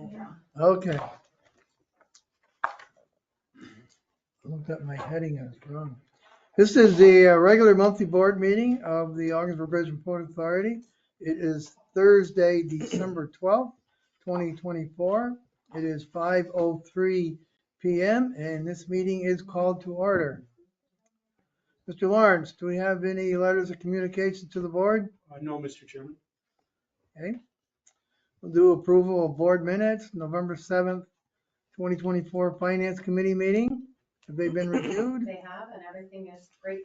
Okay. I looked at my heading and it's wrong. This is the regular monthly board meeting of the Ogdensburg Bridge Port Authority. It is Thursday, December 12th, 2024. It is 5:03 PM and this meeting is called to order. Mr. Lawrence, do we have any letters of communication to the board? No, Mr. Chairman. Okay. We'll do approval of board minutes, November 7th, 2024 Finance Committee meeting. Have they been reviewed? They have, and everything is great.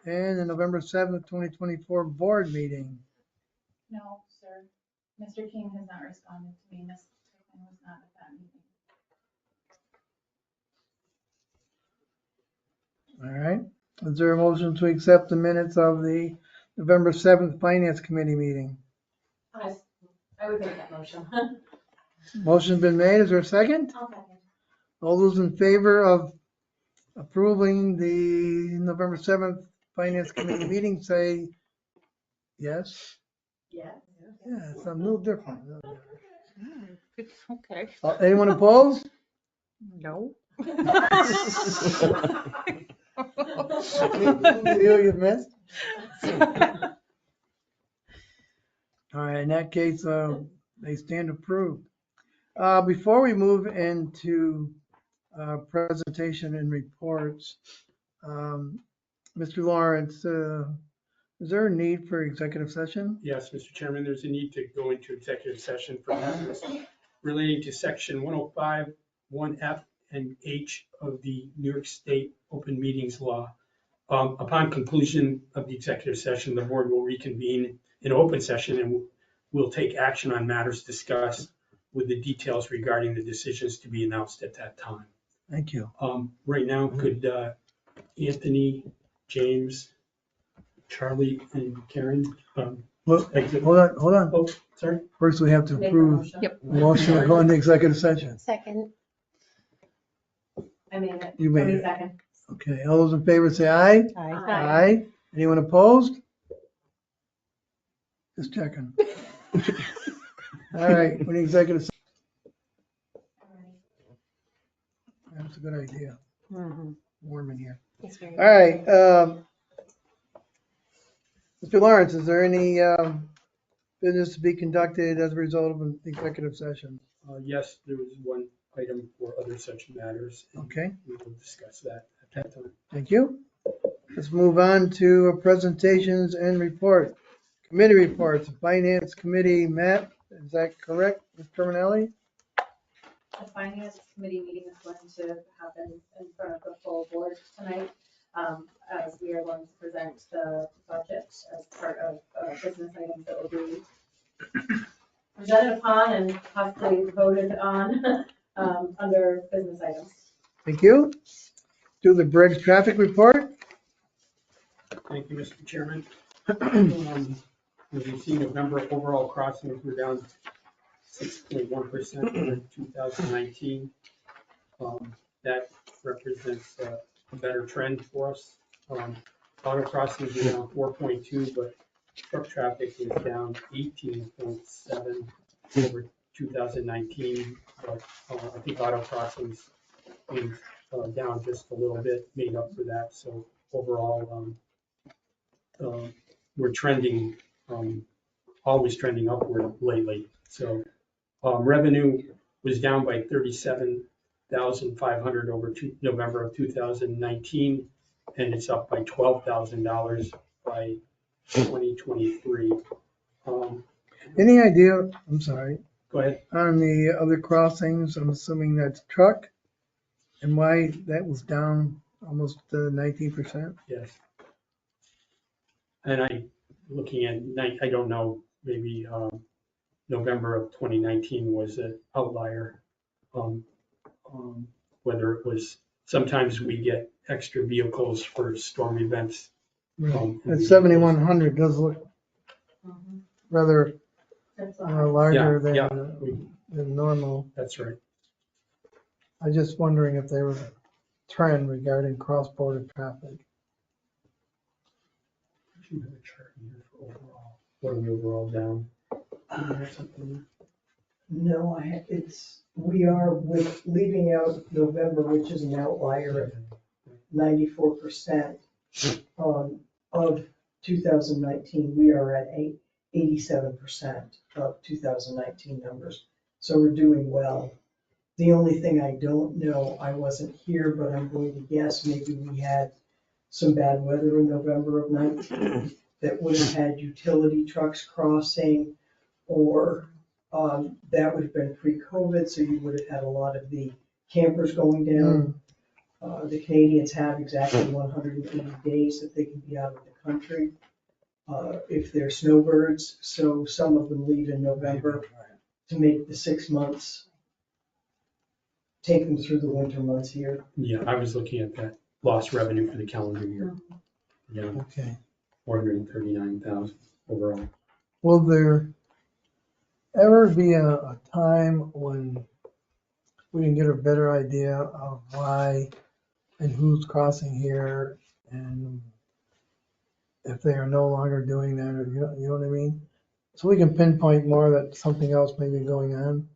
And the November 7th, 2024 board meeting. No, sir. Mr. King has not responded to me. Ms. Pickman was not at that meeting. All right. Is there a motion to accept the minutes of the November 7th Finance Committee meeting? I would make that motion. Motion's been made. Is there a second? I'll second. All those in favor of approving the November 7th Finance Committee meeting, say yes. Yeah. Yeah, it's a little different. Okay. Anyone opposed? No. You've missed? All right, in that case, they stand approved. Before we move into presentation and reports, Mr. Lawrence, is there a need for executive session? Yes, Mr. Chairman, there's a need to go into executive session for matters relating to section 105, 1F and H of the New York State Open Meetings Law. Upon conclusion of the executive session, the board will reconvene in open session and will take action on matters discussed with the details regarding the decisions to be announced at that time. Thank you. Right now, could Anthony, James, Charlie, and Karen Well, exit? hold on. Oh, sorry. First, we have to Make a approve motion. Yep. the motion to go into executive session. Second. I made it. You made it. Second. Okay, all those in favor say aye. Aye. Aye. Anyone opposed? Just checking. All right, we're in executive. That's a good idea. Warm in here. It's very. All right. Mr. Lawrence, is there any business to be conducted as a result of an executive session? Yes, there was one item for other such matters. and Okay, We will discuss that at that time. thank you. Let's move on to presentations and report. Committee reports, Finance Committee met, is that correct, Ms. Terminelli? The finance committee meeting is going to happen in front of the full board tonight, as we are going to present the budget as part of business items that will be presented upon and possibly voted on under business items. Thank you. Do the bridge traffic report. Thank you, Mr. Chairman. As you see, November overall crossings were down 6.1% in 2019. That represents a better trend for us. Auto crossings were down 4.2, but truck traffic was down 18.7 over 2019. But I think auto crossings was down just a little bit, made up for that. So overall, we're trending, always trending upward lately. So revenue was down by 37,500 over November of 2019, and it's up by $12,000 by 2023. Any idea, I'm sorry, Go ahead. on the other crossings, I'm assuming that's truck, and why that was down almost 19%? Yes. And looking at, I don't know, maybe November of 2019 was an outlier. Whether it was, sometimes we get extra vehicles for storm events. That 7,100 does look rather larger Yeah, than normal. that's right. I was just wondering if there was a trend regarding cross-border traffic. You have a chart here for overall. What are we overall down? You have something No, we are with leaving out November, which is an outlier at 94% of 2019. We are at 87% of 2019 numbers. So we're doing well. The only thing I don't know, I wasn't here, but I'm going to guess maybe we had some bad weather in November of 19 that would have had utility trucks crossing, or that would have been pre-COVID, so you would have had a lot of the campers going down. The Canadians have exactly 180 days that they can be out of the country if they're snowbirds, so some of them leave in November to make the 6 months, take them through the winter months here. Yeah, I was looking at that lost revenue for the calendar year. Yeah, Okay. 439,000 overall. Will there ever be a time when we can get a better idea of why and who's crossing here, and if they are no longer doing that, or you know what I mean? So we can pinpoint more that something else may be going on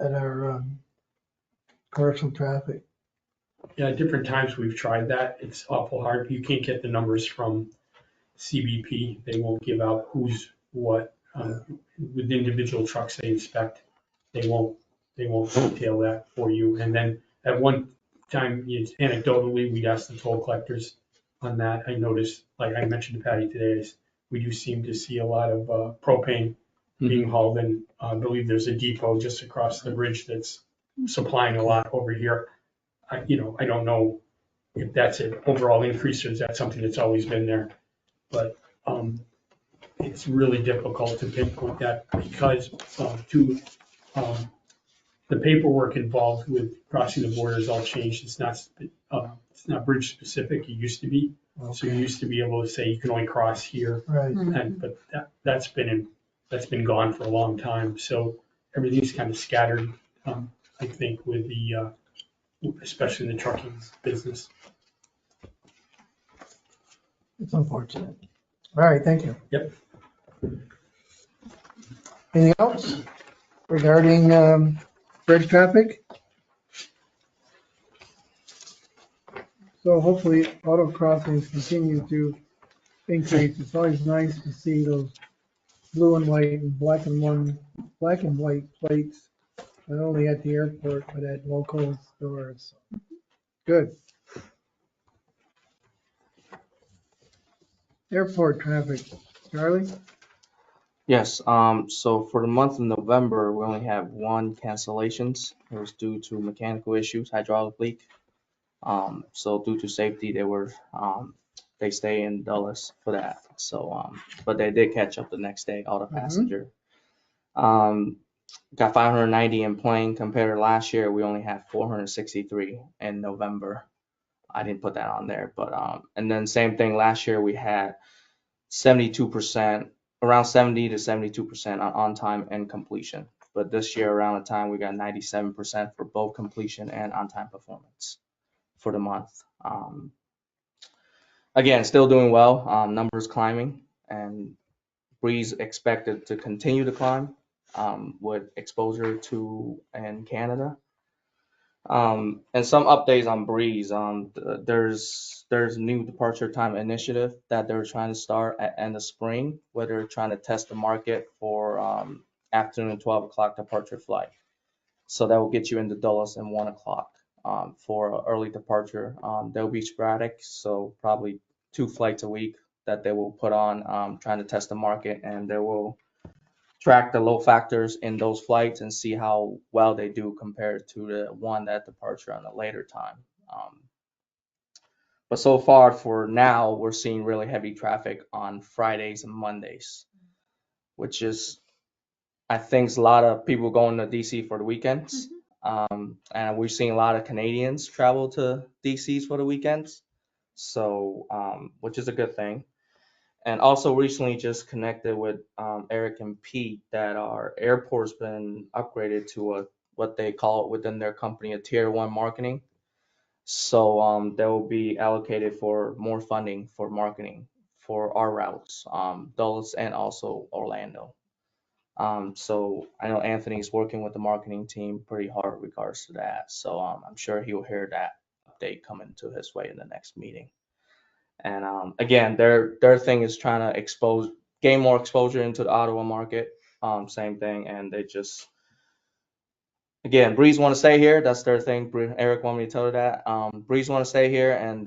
at our commercial traffic. Yeah, at different times we've tried that. It's awful hard. You can't get the numbers from CBP. They won't give out who's what. With individual trucks they inspect, they won't detail that for you. And then at one time, anecdotally, we asked the toll collectors on that. I noticed, like I mentioned to Patty today, we do seem to see a lot of propane being hauled in. I believe there's a depot just across the bridge that's supplying a lot over here. I don't know if that's an overall increase or is that something that's always been there. But it's really difficult to pinpoint that because the paperwork involved with crossing the border has all changed. It's not bridge specific. It used to be. So you used to be able to say you can only cross here. Right. But that's been gone for a long time. So everything's kind of scattered, I think, with the especially in the trucking business. It's unfortunate. All right, thank you. Yep. Anything else regarding bridge traffic? So hopefully auto crossings continue to increase. It's always nice to see those blue and white and black and white plates, not only at the airport, but at local stores. Good. Airport traffic, Charlie? Yes, so for the month of November, we only have one cancellations. It was due to mechanical issues, hydraulic leak. So due to safety, they stay in Dulles for that. So, but they did catch up the next day, all the passenger. Got 590 in plane compared to last year. We only had 463 in November. I didn't put that on there, but and then same thing last year we had 72%, around 70 to 72% on time and completion. But this year around the time we got 97% for both completion and on time performance for the month. Again, still doing well. Numbers climbing, and Breeze expected to continue to climb with exposure to in Canada. And some updates on Breeze. There's a new departure time initiative that they're trying to start at end of spring, where they're trying to test the market for afternoon 12 o'clock departure flight. So that will get you into Dulles at 1 o'clock for early departure. They'll be sporadic, so probably 2 flights a week that they will put on, trying to test the market, and they will track the load factors in those flights and see how well they do compared to the one that departure on a later time. But so far for now, we're seeing really heavy traffic on Fridays and Mondays, which is, I think, a lot of people going to DC for the weekends. And we're seeing a lot of Canadians travel to DCs for the weekends, so which is a good thing. And also recently just connected with Eric and Pete that our airport's been upgraded to what they call it within their company a tier 1 marketing. So they will be allocated for more funding for marketing for our routes, Dulles and also Orlando. So I know Anthony's working with the marketing team pretty hard in regards to that. So I'm sure he'll hear that update coming to his way in the next meeting. And again, their thing is trying to gain more exposure into the Ottawa market. Same thing, and they just again, Breeze want to stay here. That's their thing. Eric wanted me to tell her that. Breeze want to stay here, and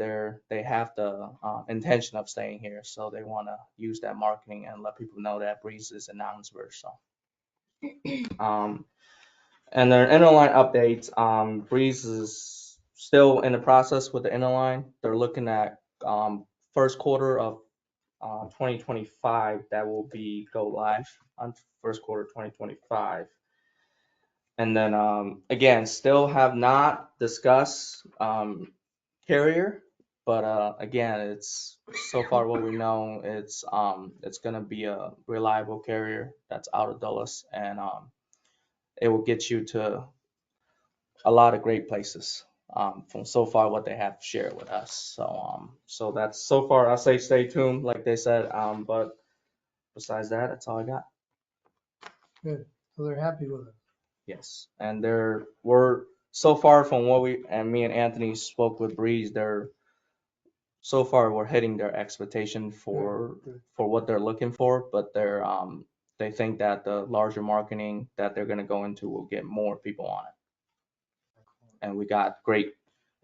they have the intention of staying here. So they want to use that marketing and let people know that Breeze is an announcer. So, and their interline updates. Breeze is still in the process with the interline. They're looking at first quarter of 2025 that will be go live on first quarter 2025. And then again, still have not discussed carrier, but again, it's so far what we know, it's gonna be a reliable carrier that's out of Dulles, and it will get you to a lot of great places from so far what they have shared with us. So that's so far. I say stay tuned, like they said. But besides that, that's all I got. Good. So they're happy with it. Yes, and we're so far from what me and Anthony spoke with Breeze. So far we're hitting their expectation for Good. what they're looking for, but they think that the larger marketing that they're gonna go into will get more people on it. And we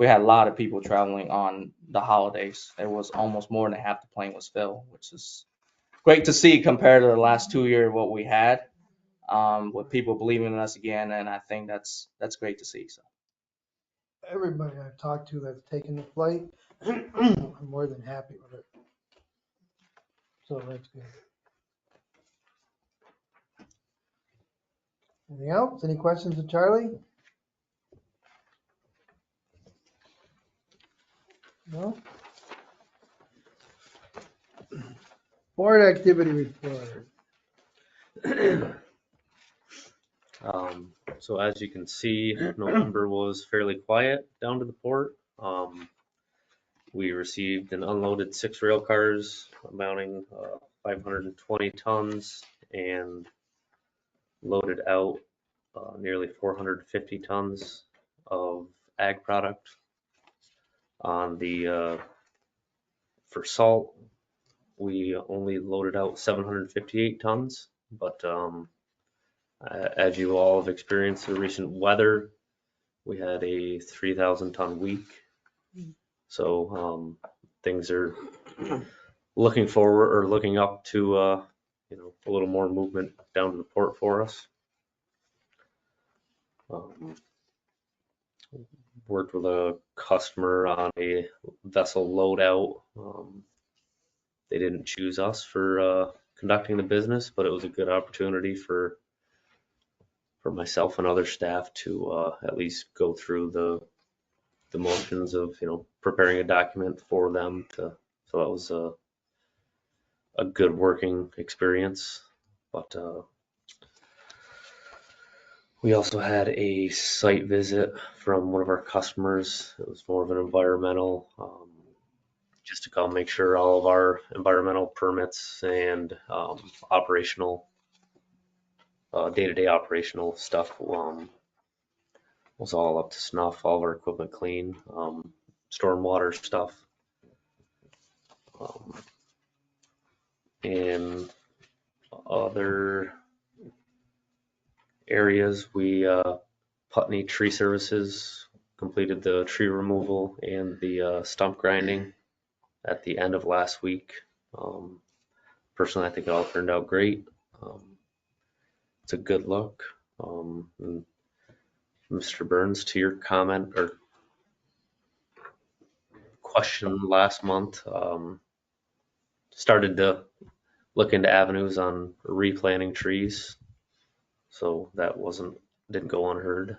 had a lot of people traveling on the holidays. It was almost more than half the plane was filled, which is great to see compared to the last 2 years what we had. With people believing in us again, and I think that's great to see. So Everybody I've talked to that's taken the flight, I'm more than happy with it. So that's good. Anything else? Any questions of Charlie? No? Board activity report. So as you can see, November was fairly quiet down to the port. We received and unloaded 6 rail cars amounting 520 tons and loaded out nearly 450 tons of ag product. On the for salt, we only loaded out 758 tons, but as you all have experienced the recent weather, we had a 3,000 ton week. So things are looking up to a little more movement down to the port for us. Worked with a customer on a vessel loadout. They didn't choose us for conducting the business, but it was a good opportunity for myself and other staff to at least go through the motions of preparing a document for them so that was a good working experience. But we also had a site visit from one of our customers. It was more of an environmental, just to come make sure all of our environmental permits and operational day-to-day operational stuff was all up to snuff, all of our equipment clean, stormwater stuff. In other areas, we Putney Tree Services completed the tree removal and the stump grinding at the end of last week. Personally, I think it all turned out great. It's a good look. And Mr. Burns, to your comment or question last month, started to look into avenues on replanting trees. So that didn't go unheard.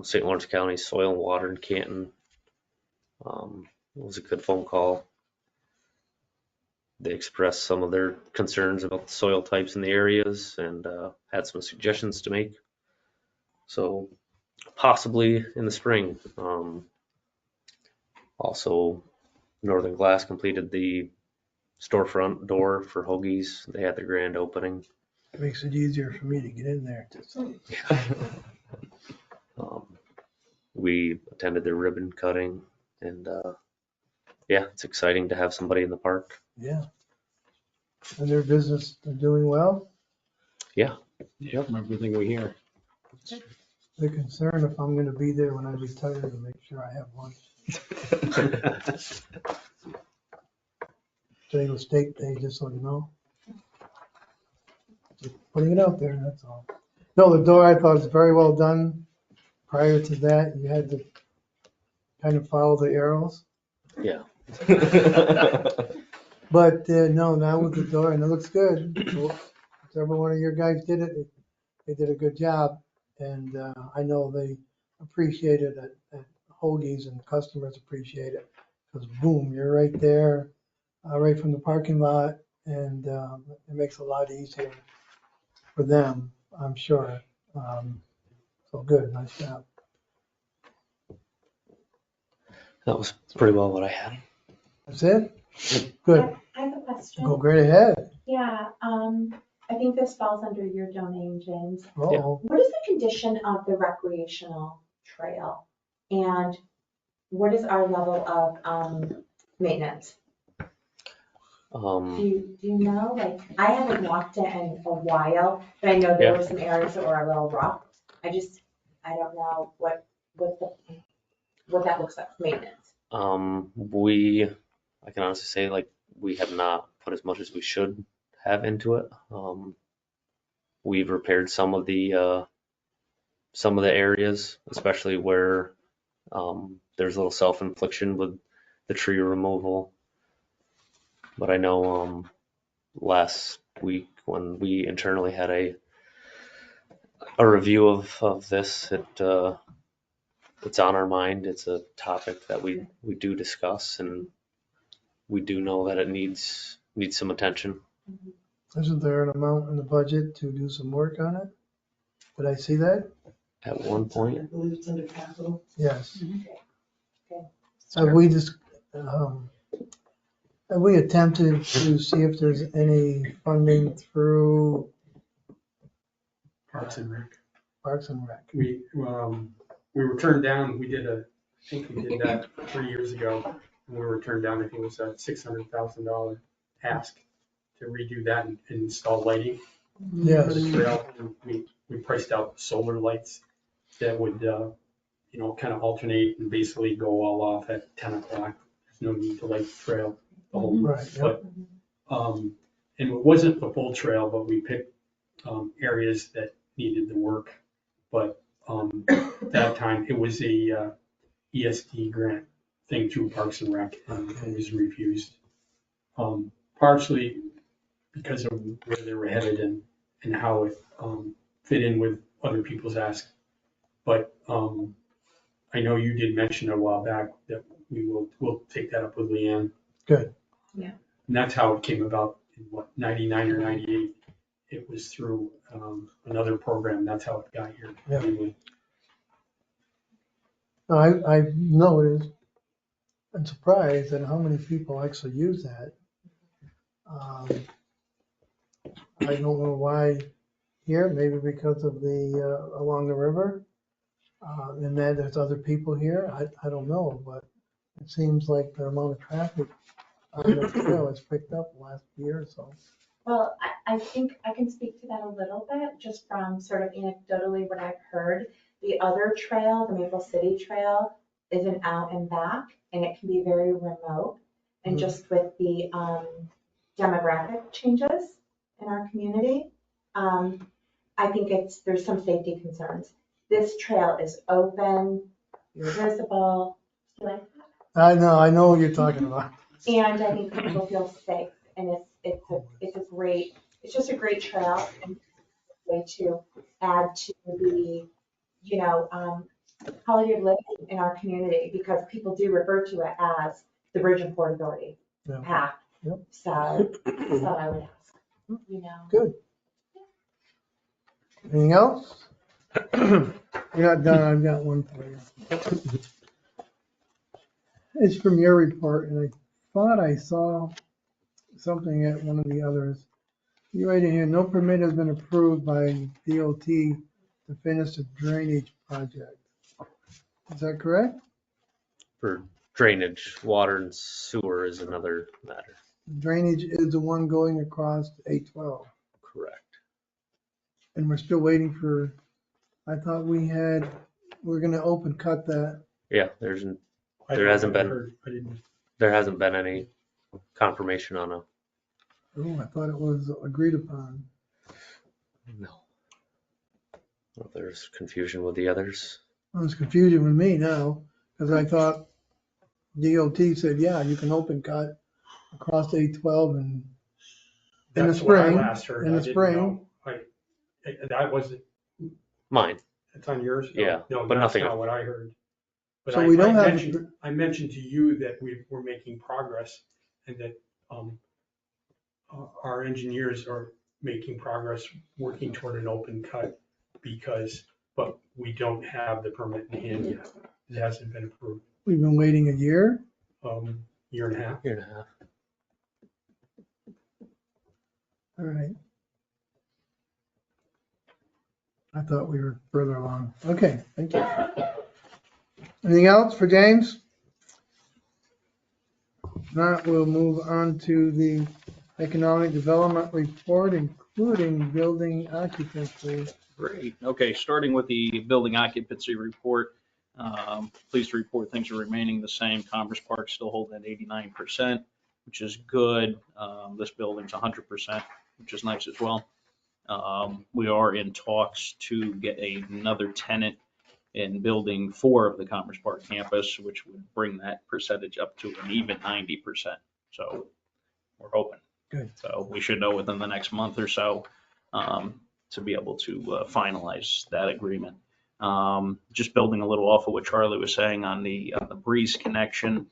St. Lawrence County Soil and Water in Canton was a good phone call. They expressed some of their concerns about the soil types in the areas and had some suggestions to make. So possibly in the spring. Also, Northern Glass completed the storefront door for Hoagie's. They had their grand opening. Makes it easier for me to get in there. We attended their ribbon cutting, and yeah, it's exciting to have somebody in the park. Yeah. And their business, they're doing well. Yep, from everything we hear. They're concerned if I'm gonna be there when I retire to make sure I have lunch. Today was steak day, just so you know. Just putting it out there, that's all. No, the door I thought was very well done. Prior to that, you had to kind of follow the arrows. Yeah. But no, now with the door, and it looks good. Whichever one of your guys did it, they did a good job. And I know they appreciate it at Hoagie's, and customers appreciate it. Because boom, you're right there, right from the parking lot, and it makes it a lot easier for them, I'm sure. So good, nice job. That was pretty well what I had. That's it? Good. I have a question. Go right ahead. Yeah, I think this falls under your domain, James. Uh-oh. What is the condition of the recreational trail? And what is our level of maintenance? Do you know? Like, I haven't walked it in a while, but I know there were some areas that were a little rough. I don't know what that looks like, maintenance. I can honestly say, like, we have not put as much as we should have into it. We've repaired some of the areas, especially where there's a little self-infliction with the tree removal. But I know last week when we internally had a review of this, it's on our mind. It's a topic that we do discuss, and we do know that it needs some attention. Isn't there an amount in the budget to do some work on it? Did I see that? At one I point, believe it's under capital. Yes. Okay. Have we just, have we attempted to see if there's any funding through Parks and Rec. Parks and Rec? We were turned down, I think we did that 3 years ago. And we were turned down, I think it was a $600,000 ask to redo that and install lighting for Yes. the trail. And we priced out solar lights that would, kind of alternate and basically go all off at 10 o'clock. There's no need to light the trail the whole month. Right, yeah. But, and it wasn't the full trail, but we picked areas that needed the work. But that time, it was a ESD grant thing through Parks and Rec, and it was refused. Partially because of where they were headed and how it fit in with other people's asks. But I know you did mention a while back that we'll take that up with Leanne. Good. Yeah. And that's how it came about in 99 or 98. It was through another program. That's how it got here. Yeah. Anyway. No, I know it is. I'm surprised at how many people actually use that. I don't know why here, maybe because of the, along the river. And then there's other people here. I don't know, but it seems like the amount of traffic on the trail has picked up the last year or so. Well, I think I can speak to that a little bit, just from sort of anecdotally what I've heard. The other trail, the Maple City Trail, is an out and back, and it can be very remote. And just with the demographic changes in our community, I think there's some safety concerns. This trail is open, you're visible, like that. I know what you're talking about. And I think people feel safe, and it's just a great trail and way to add to the, quality of living in our community, because people do refer to it as the Bridge and Port Authority Yeah. path. Yep. So that's all I would ask, Good. Anything else? You're not done, I've got one for you. It's from your report, and I thought I saw something at one of the others. You write in here, no permit has been approved by DOT to finish the drainage project. Is that correct? For drainage, water and sewer is another matter. Drainage is the one going across 812, Correct. and we're still waiting for, I thought we're gonna open cut that. Yeah, There hasn't been- I didn't. there hasn't been any confirmation on a, Oh, I thought it was agreed upon. no. Well, there's confusion with the others. Well, it's confusing with me now, because I thought DOT said, yeah, you can open cut across 812 and in the That's what I spring, last heard. in the I didn't spring. know. That wasn't, Mine, it's on yours? Yeah, No, but that's nothing- not what I heard. But So we don't have, I mentioned to you that we're making progress and that our engineers are making progress working toward an open cut but we don't have the permit in hand yet. It hasn't been approved. we've been waiting a year. Year and a half. year and a half. All right. I thought we were further along. Okay, thank you. Anything else for James? If not, we'll move on to the economic development report, including building occupancy. Great. Okay, starting with the building occupancy report. Pleased to report things are remaining the same. Commerce Park still holding at 89%, which is good. This building's 100%, which is nice as well. We are in talks to get another tenant in building 4 of the Commerce Park campus, which would bring that percentage up to an even 90%. So we're hoping. Good. So we should know within the next month or so to be able to finalize that agreement. Just building a little off of what Charlie was saying on the Breeze connection.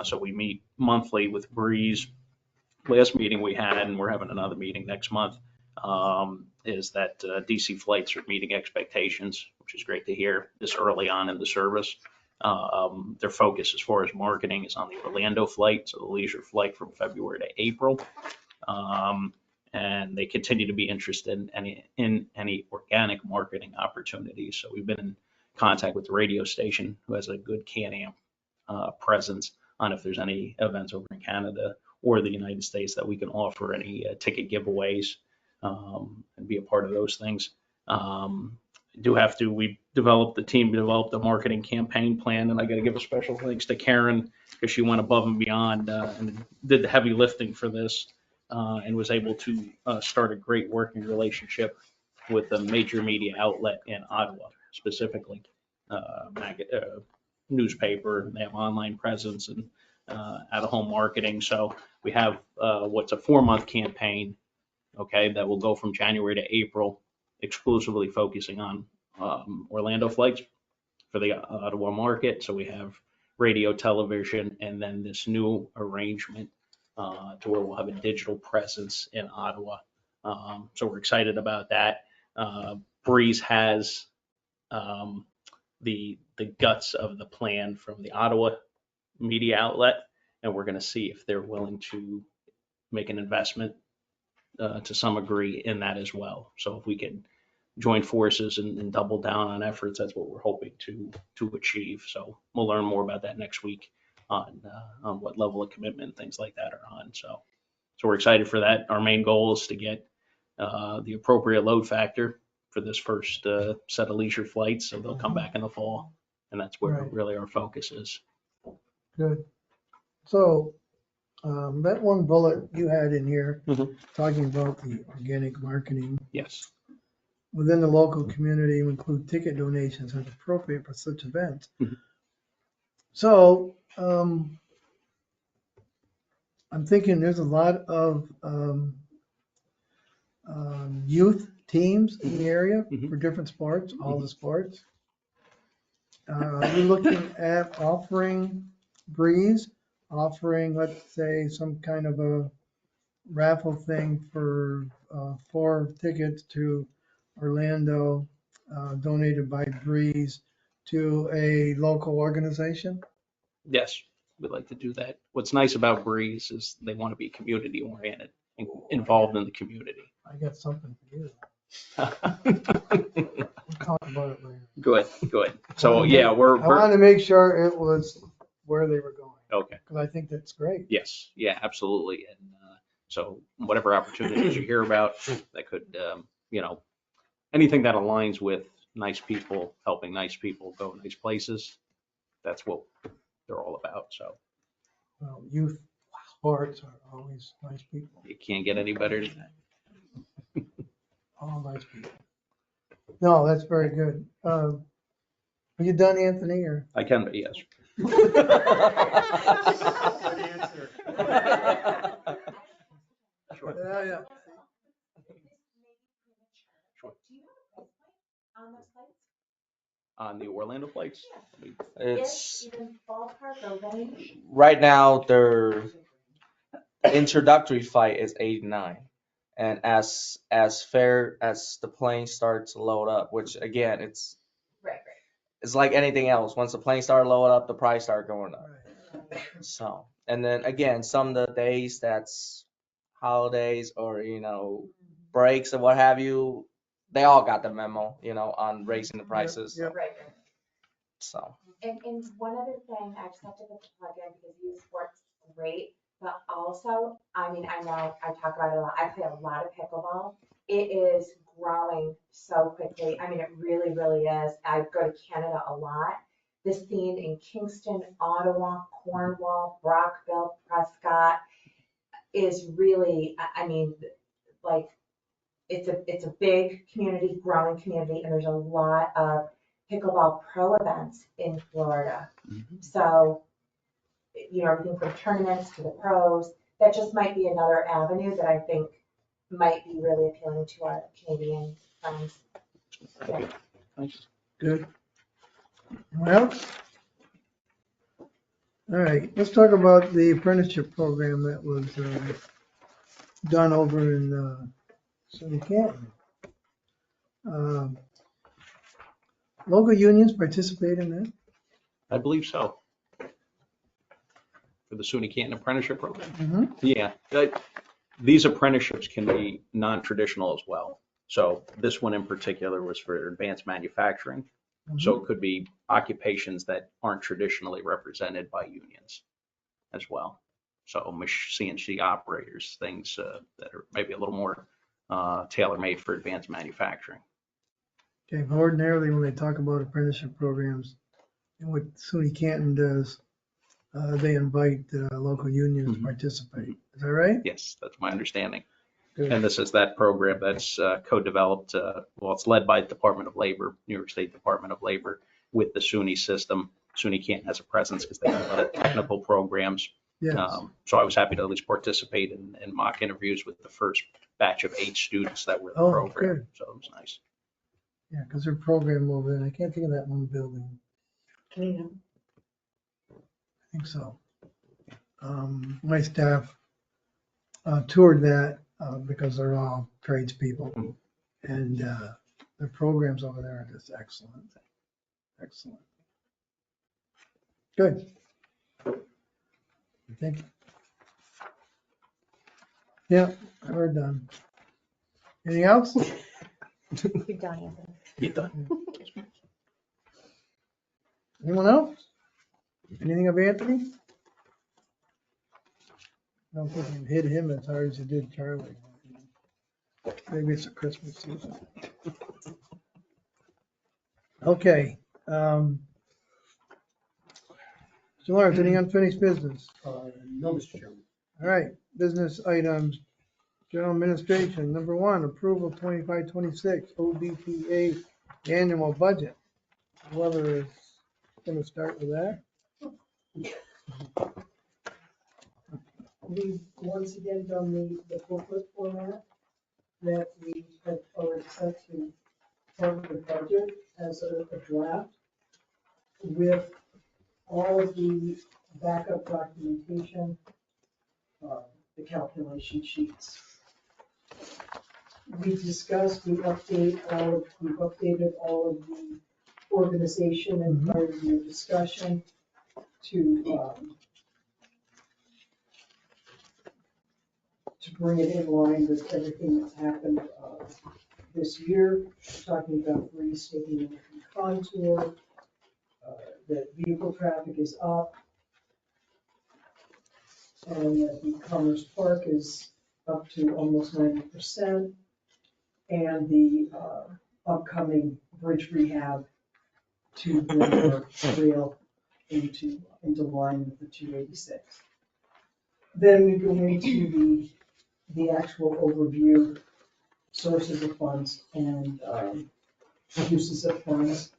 So we meet monthly with Breeze. Last meeting we had, and we're having another meeting next month, is that DC flights are meeting expectations, which is great to hear this early on in the service. Their focus as far as marketing is on the Orlando flight, so the leisure flight from February to April. And they continue to be interested in any organic marketing opportunities. So we've been in contact with the radio station, who has a good Can-Am presence, on if there's any events over in Canada or the United States that we can offer any ticket giveaways and be a part of those things. We developed, the team developed a marketing campaign plan, and I got to give a special thanks to Karen, because she went above and beyond and did the heavy lifting for this, and was able to start a great working relationship with a major media outlet in Ottawa, specifically newspaper. They have online presence and out-of-home marketing. So we have what's a 4-month campaign, okay, that will go from January to April, exclusively focusing on Orlando flights for the Ottawa market. So we have radio, television, and then this new arrangement to where we'll have a digital presence in Ottawa. So we're excited about that. Breeze has the guts of the plan from the Ottawa media outlet, and we're going to see if they're willing to make an investment to some degree in that as well. So if we can join forces and double down on efforts, that's what we're hoping to achieve. So we'll learn more about that next week on what level of commitment things like that are on. So we're excited for that. Our main goal is to get the appropriate load factor for this first set of leisure flights, so they'll come back in the fall, and that's where Right. really our focus is. Good. So that one bullet you had in here, Mhm. talking about the organic marketing Yes. within the local community, will include ticket donations as appropriate for such events. Mhm. So I'm thinking there's a lot of youth teams in the area Mhm. for different sports, all the sports. Are you looking at offering Breeze, let's say, some kind of a raffle thing for 4 tickets to Orlando donated by Breeze to a local organization? Yes, we'd like to do that. What's nice about Breeze is they want to be community oriented. involved in the community. I got something for you. We'll talk about it later. Good, good. So, yeah, we're, I wanted to make sure it was where they were going, okay. because I think that's great. Yes, yeah, absolutely. And so whatever opportunities you hear about that could, anything that aligns with nice people, helping nice people go nice places, that's what they're all about. So Well, youth sports are always nice people, you can't get any better than that. all nice people. No, that's very good. Are you done, Anthony, or? I can, but yes. Good answer. Yeah, yeah. Sure. Do you have a price point on those flights? On the Orlando flights, Ish, it's even ballpark or range? right now their introductory flight is 89, and as fair as the planes start to load up, which again Right, it's like anything else. Once the planes start load up, the price start going up. right. So, and then again, some of the days that's holidays or breaks or what have you, they all got the memo, on raising the prices. Yep. Right. So, And one other thing, I just have to put the plug in because youth sports is great, but also, I mean, I know I talk about it a lot. I play a lot of pickleball. It is growing so quickly. I mean, it really, really is. I go to Canada a lot. The scene in Kingston, Ottawa, Cornwall, Brockville, Prescott is really, I mean, like, it's a big community, growing community, and there's a lot of pickleball pro events in Florida. So, everything from tournaments to the pros, that just might be another avenue that I think might be really appealing to our Canadian friends. Yeah. Good. Anyone else? All right, let's talk about the apprenticeship program that was done over in City Canton. Local unions participate in that? I believe so. For the SUNY Canton Apprenticeship Program. Mm-hmm. Yeah, these apprenticeships can be non-traditional as well. So this one in particular was for advanced manufacturing. So it could be occupations that aren't traditionally represented by unions as well. So CNC operators, things that are maybe a little more tailor-made for advanced manufacturing. Okay, but ordinarily when they talk about apprenticeship programs, and what SUNY Canton does, they invite local unions to participate. Is that right? Yes, that's my understanding. Good. And this is that program that's co-developed, it's led by the Department of Labor, New York State Department of Labor, with the SUNY system. SUNY Canton has a presence because they have a lot of technical programs. Yes. So I was happy to at least participate in mock interviews with the first batch of 8 students that were in the Oh, program. good. So it was nice. Yeah, because their program over there, I can't think of that one building. I think so. My staff toured that because they're all tradespeople, and the programs over there are just excellent. Excellent. Good. Thank you. Yeah, we're done. Anything else? You're done, Anthony. You done? Anyone else? Anything of Anthony? I don't think you hit him as hard as you did Charlie. Maybe it's a Christmas season. Okay. So Lawrence, any unfinished business? No, Mr. Chairman. All right, business items, general administration. Number 1, approval 25-26 OBPA annual budget. Whoever is going to start with that? We've once again done the booklet format that we had already sent to part of the budget as a draft with all of the backup documentation, the calculation sheets. We discussed, we've updated all of the organization and part of the discussion to bring it in line with everything that's happened this year. Talking about restating the contour, that vehicle traffic is up, and that the Commerce Park is up to almost 90%, and the upcoming bridge rehab to bring our rail into line with the 286. Then we go into the actual overview, sources of funds and uses of funds.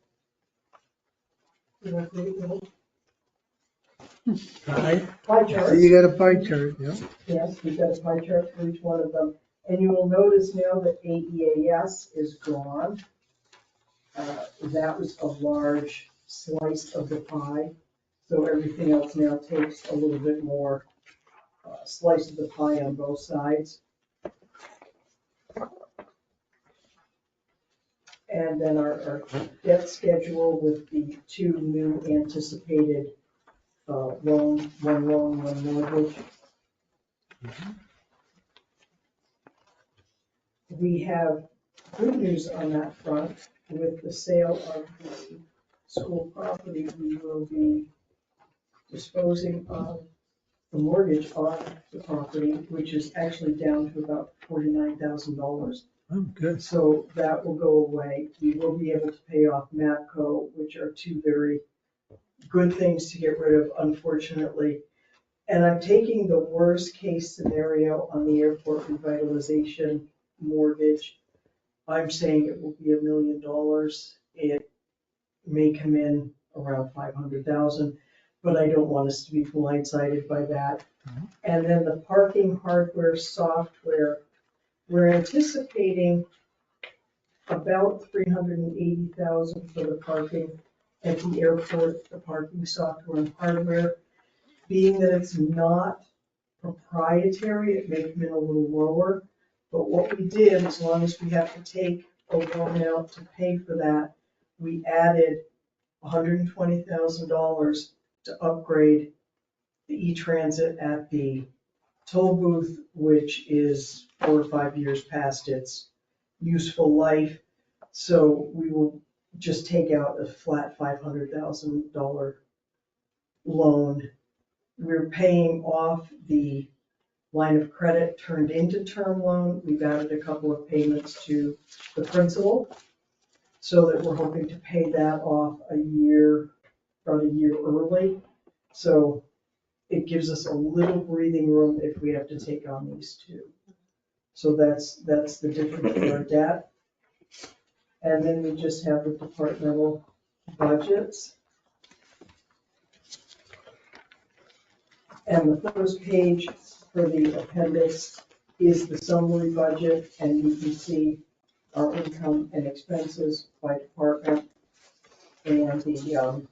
Pie. Pie So chart. you got a pie chart, yeah? Yes, we've got a pie chart for each one of them. And you will notice now that AEAS is gone. That was a large slice of the pie. So everything else now takes a little bit more slice of the pie on both sides. And then our debt schedule with the two new anticipated one loan, one mortgage. We have good news on that front. With the sale of the school property, we will be disposing of the mortgage on the property, which is actually down to about $49,000. Oh, good. So that will go away. We will be able to pay off MAPCO, which are two very good things to get rid of, unfortunately. And I'm taking the worst case scenario on the airport revitalization mortgage. I'm saying it will be $1 million. It may come in around 500,000, but I don't want us to be blindsided by that. And then the parking hardware software, we're anticipating about 380,000 for the parking at the airport, the parking software and hardware. Being that it's not proprietary, it may come in a little lower. But what we did, as long as we have to take a loan out to pay for that, we added $120,000 to upgrade the E-Transit at the toll booth, which is 4 or 5 years past its useful life. So we will just take out a flat $500,000 loan. We're paying off the line of credit turned into term loan. We've added a couple of payments to the principal so that we're hoping to pay that off about a year early. So it gives us a little breathing room if we have to take on these two. So that's the difference in our debt. And then we just have the departmental budgets. And the first page for the appendix is the summary budget, and you can see our income and expenses by department. And the,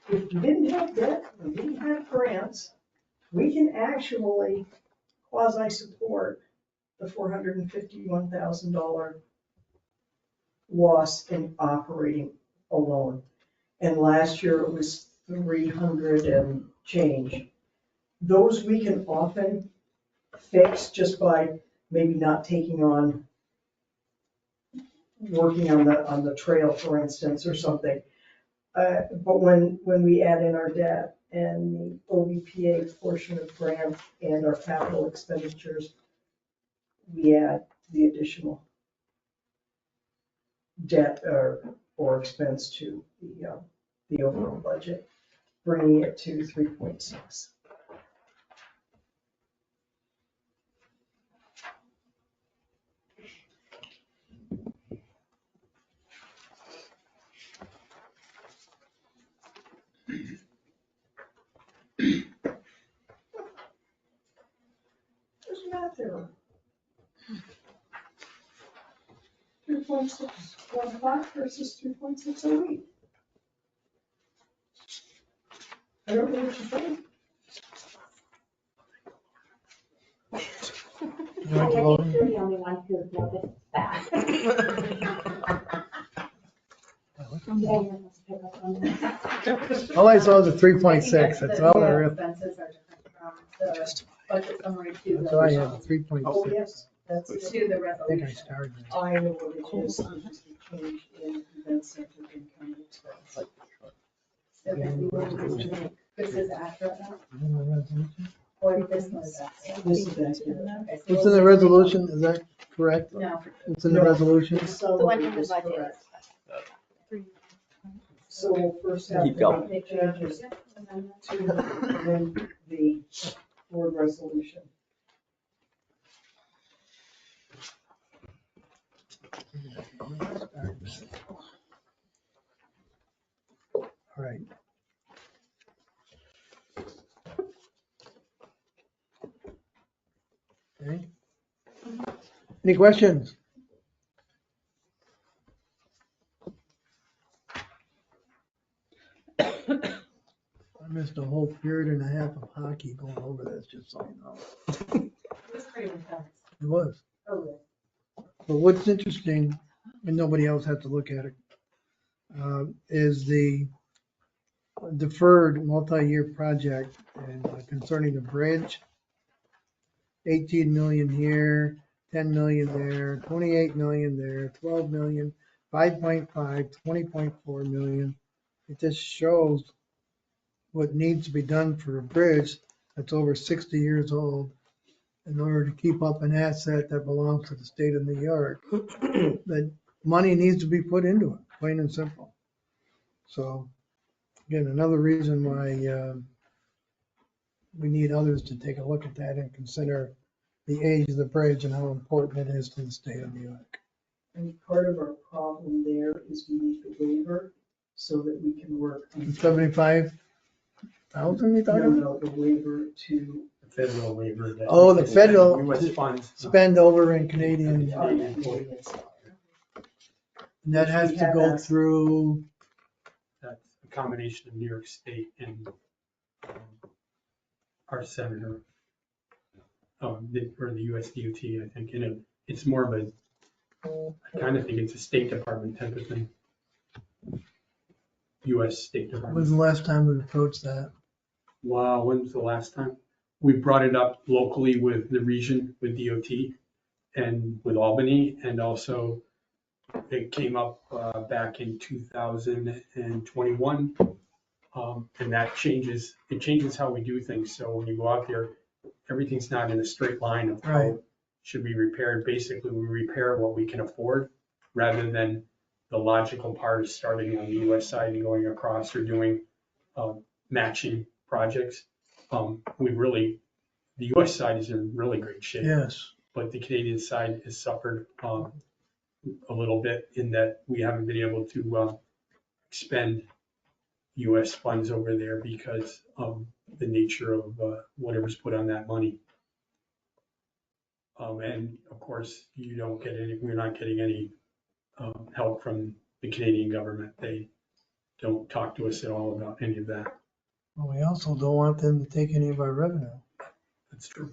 if we didn't have debt, we didn't have grants, we can actually quasi-support the $451,000 loss in operating alone. And last year it was 300 and change. Those we can often fix just by maybe not taking on, working on the trail, for instance, or something. But when we add in our debt and the OBPA portion of grant and our capital expenditures, we add the additional debt or expense to the overall budget, bringing it to 3.6. There's math error. 3.615 versus 3.608. I don't know what you're saying. I think you're the only one who noticed that. All I saw was a 3.6, that's all there is. Expenses are different from the budget summary to That's why I the, have 3.6. Oh, yes, that's, to the I think I resolution. started. I know what it is, it's just a change in event center income and expense. Okay, you want to just make- This is accurate now, In the resolution? or this is accurate? This is accurate. Okay, so It's we'll in the just- resolution, is that correct? No, It's in the No. resolution? The summary is correct. So we'll first have Keep to going. make changes to amend the board resolution. All right. Okay. Any questions? I missed a whole period and a half of hockey going over this, just so you know. it's pretty intense. It was. Oh, yeah. But what's interesting, and nobody else has to look at it, is the deferred multi-year project and concerning the bridge. 18 million here, 10 million there, 28 million there, 12 million, 5.5, 20.4 million. It just shows what needs to be done for a bridge that's over 60 years old in order to keep up an asset that belongs to the state of New York. That money needs to be put into it, plain and simple. So again, another reason why we need others to take a look at that and consider the age of the bridge and how important it is to the state of New York. And part of our problem there is we need the waiver so that we can work. on- 75,000 you talking about? No, the waiver to The federal waiver. that Oh, we the can spend federal- US funds. Spend over in Canadian, Canadian. and that has to go through, That's a combination of New York State and our senator, or the US DOT, I think, and it's more of a, I kind of think it's a State Department type of thing. US State when was Department. the last time we approached that? Wow, when was the last time? We brought it up locally with the region, with DOT and with Albany, and also it came up back in 2021. And that changes, it changes how we do things. So when you go out there, everything's not in a straight line of how Right. it should be repaired. Basically, we repair what we can afford rather than the logical part is starting on the US side and going across or doing matching projects. The US side is in really great shape, Yes, but the Canadian side has suffered a little bit in that we haven't been able to expend US funds over there because of the nature of whatever's put on that money. And of course, we're not getting any help from the Canadian government. They don't talk to us at all about any of that. well, we also don't want them to take any of our revenue. That's true.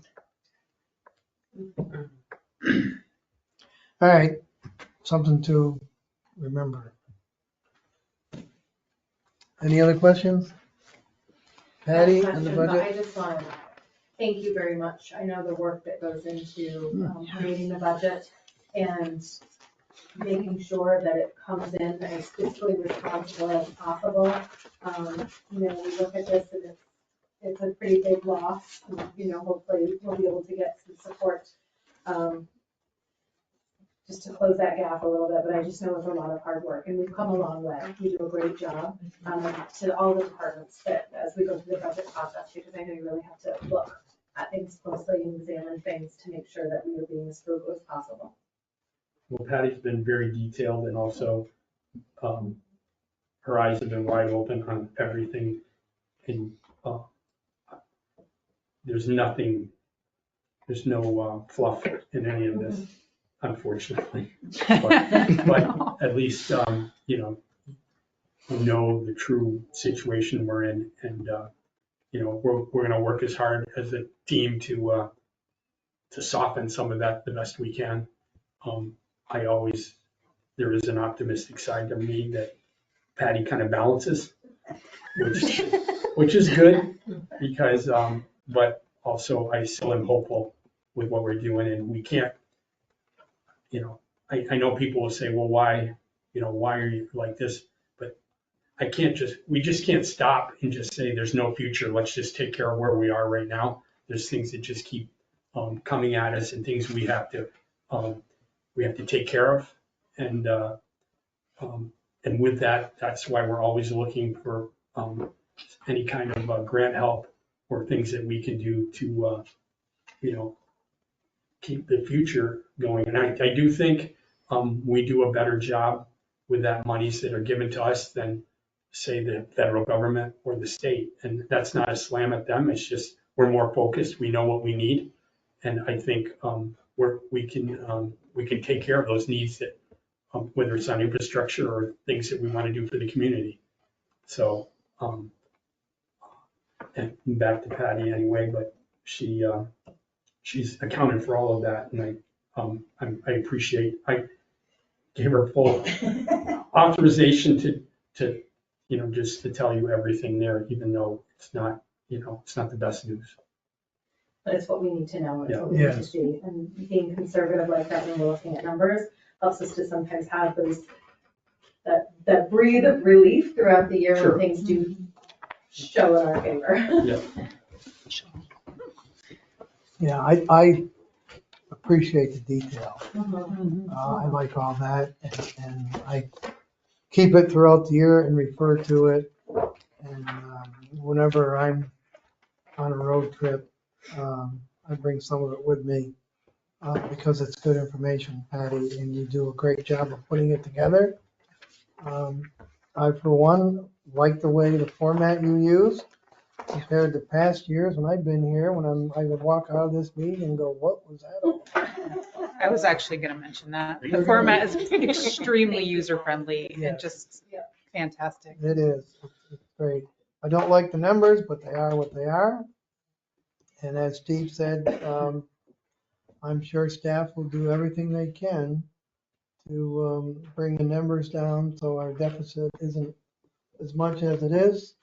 All right, something to remember. Any other questions? Patty, on the Question, but budget? I just want to thank you very much. I know the work that goes into creating the budget and making sure that it comes in as fiscally responsible as possible. We look at this and it's a pretty big loss. Hopefully we'll be able to get some support just to close that gap a little bit, but I just know it's a lot of hard work and we've come a long way. You do a great job to all the departments that as we go through the budget process, because I know you really have to look at things closely and examine things to make sure that we are being as frugal as possible. Well, Patty's been very detailed and also her eyes have been wide open on everything. And there's no fluff in any of this, unfortunately. But at least, we know the true situation we're in and, we're going to work as hard as a team to soften some of that the best we can. There is an optimistic side to me that Patty kind of balances, which is good because, but also, I still am hopeful with what we're doing, and we can't, I know people will say, well, why are you like this? But we just can't stop and just say there's no future. Let's just take care of where we are right now. There's things that just keep coming at us and things we have to take care of. And with that, that's why we're always looking for any kind of grant help or things that we can do to, keep the future going. And I do think we do a better job with that monies that are given to us than, say, the federal government or the state. And that's not a slam at them. It's just we're more focused. We know what we need. And I think we can take care of those needs that, whether it's on infrastructure or things that we want to do for the community. So, and back to Patty anyway, but she's accounted for all of that, and I appreciate. I gave her full authorization to just to tell you everything there, even though it's not the best news. But it's what we need to know, it's Yeah. what we need to Yes. see. And being conservative like that when we're looking at numbers helps us to sometimes have those, that breathe of relief throughout the year Sure. when things do show in our favor. Yeah. Yeah, I appreciate the detail. Mhm. I like all that, and I keep it throughout the year and refer to it. And whenever I'm on a road trip, I bring some of it with me because it's good information, Patty, and you do a great job of putting it together. I, for one, like the way the format you use compared to past years when I've been here, I would walk out of this meeting and go, what was that all about? I was actually going to mention that. The format is extremely user-friendly Yes. and just fantastic. It is. It's great. I don't like the numbers, but they are what they are. And as Steve said, I'm sure staff will do everything they can to bring the numbers down so our deficit isn't as much as it is.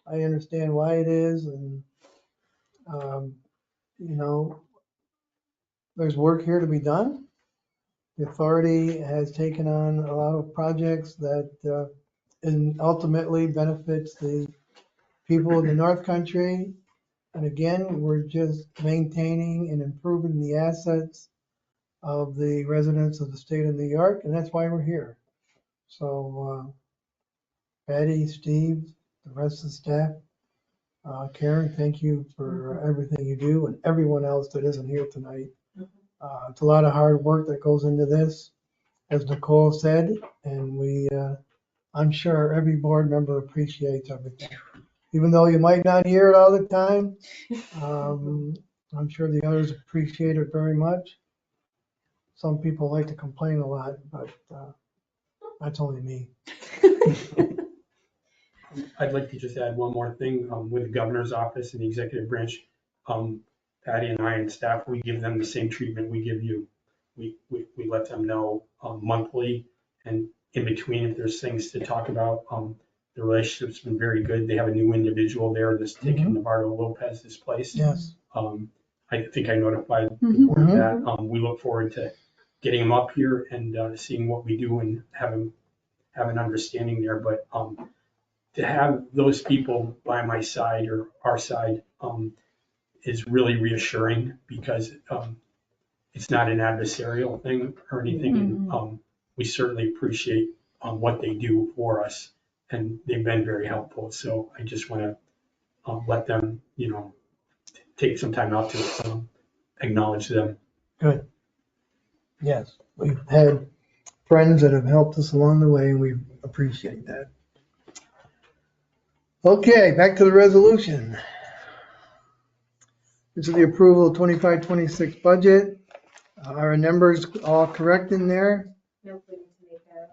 I understand why it is, and there's work here to be done. The authority has taken on a lot of projects that and ultimately benefits the people in the North Country. And again, we're just maintaining and improving the assets of the residents of the state of New York, and that's why we're here. So Patty, Steve, the rest of the staff, Karen, thank you for everything you do, and everyone else that isn't here tonight. It's a lot of hard work that goes into this, as Nicole said, and I'm sure every board member appreciates everything. Even though you might not hear it all the time, I'm sure the others appreciate it very much. Some people like to complain a lot, but that's only me. I'd like to just add one more thing with the governor's office and the executive branch. Patty and I and staff, we give them the same treatment we give you. We let them know monthly and in between if there's things to talk about. The relationship's been very good. They have a new individual there that's taken Navarro Lopez's place. Yes. I think I notified the board that we look forward to getting him up here and seeing what we do and have an understanding there. But to have those people by my side or our side is really reassuring because it's not an adversarial thing or anything. And we certainly appreciate what they do for us, and they've been very helpful. So I just want to let them, take some time out to acknowledge them. Good. Yes, we've had friends that have helped us along the way, and we appreciate that. Okay, back to the resolution. This is the approval of 25-26 budget. Are numbers all correct in there? Nope, we need to make a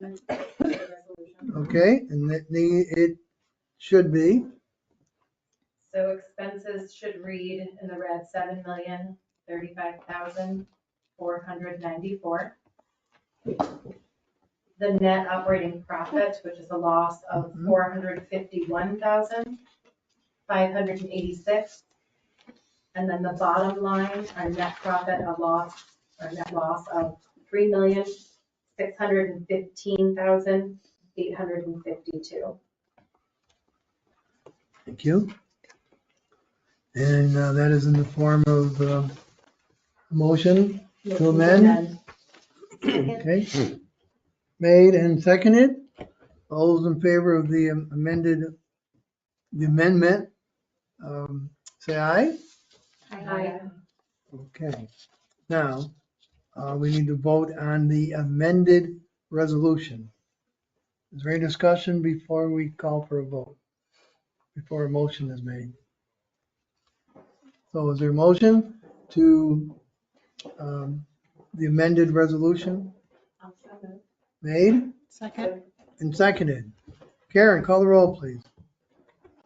amendment to the resolution. Okay, and it should be. So expenses should read in the red, 7,035,494. The net operating profit, which is a loss of 451,586. And then the bottom line, our net profit of loss, or net loss of $3,615,852. Thank you. And that is in the form of motion to amend. Okay. Made and seconded. All those in favor of the amendment, say aye. Aye. Okay. Now, we need to vote on the amended resolution. Is there any discussion before we call for a vote? Before a motion is made? So is there a motion to the amended resolution made Second? and seconded? Karen, call the roll, please.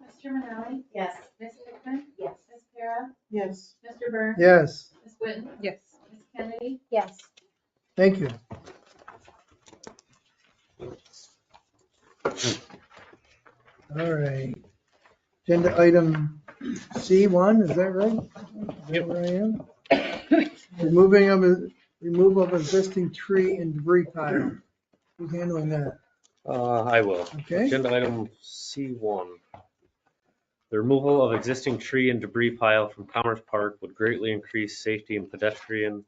Mr. Manali? Yes. Ms. Hickman? Yes. Ms. Para? Yes. Mr. Burns? Yes, Ms. Whitten? Yes. Ms. Kennedy? Yes. thank you. All right. Agenda item C1, is that right? Is that where I am? Removal of existing tree and debris pile. Who's handling that? I will. Okay. Agenda item C1. The removal of existing tree and debris pile from Commerce Park would greatly increase safety to pedestrian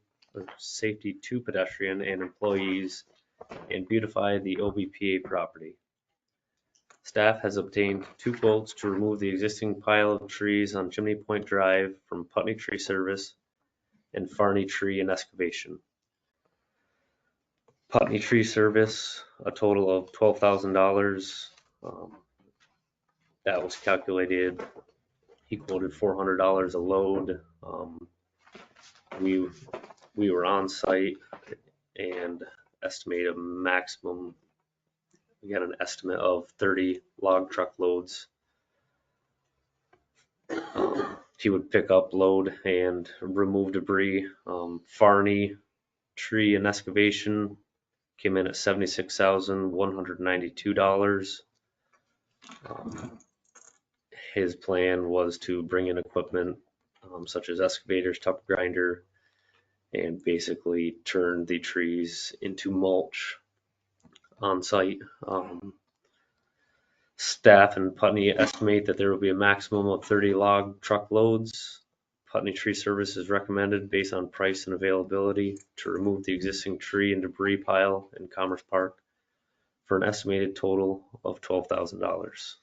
and employees and beautify the OBPA property. Staff has obtained 2 quotes to remove the existing pile of trees on Chimney Point Drive from Putney Tree Service and Farney Tree and Excavation. Putney Tree Service, a total of $12,000. That was calculated, he quoted $400 a load. We were on site and estimated a maximum, we got an estimate of 30 log truck loads. He would pick up, load, and remove debris. Farney Tree and Excavation came in at $76,192. His plan was to bring in equipment such as excavators, tup grinder, and basically turn the trees into mulch on site. Staff in Putney estimate that there will be a maximum of 30 log truck loads. Putney Tree Service is recommended based on price and availability to remove the existing tree and debris pile in Commerce Park for an estimated total of $12,000.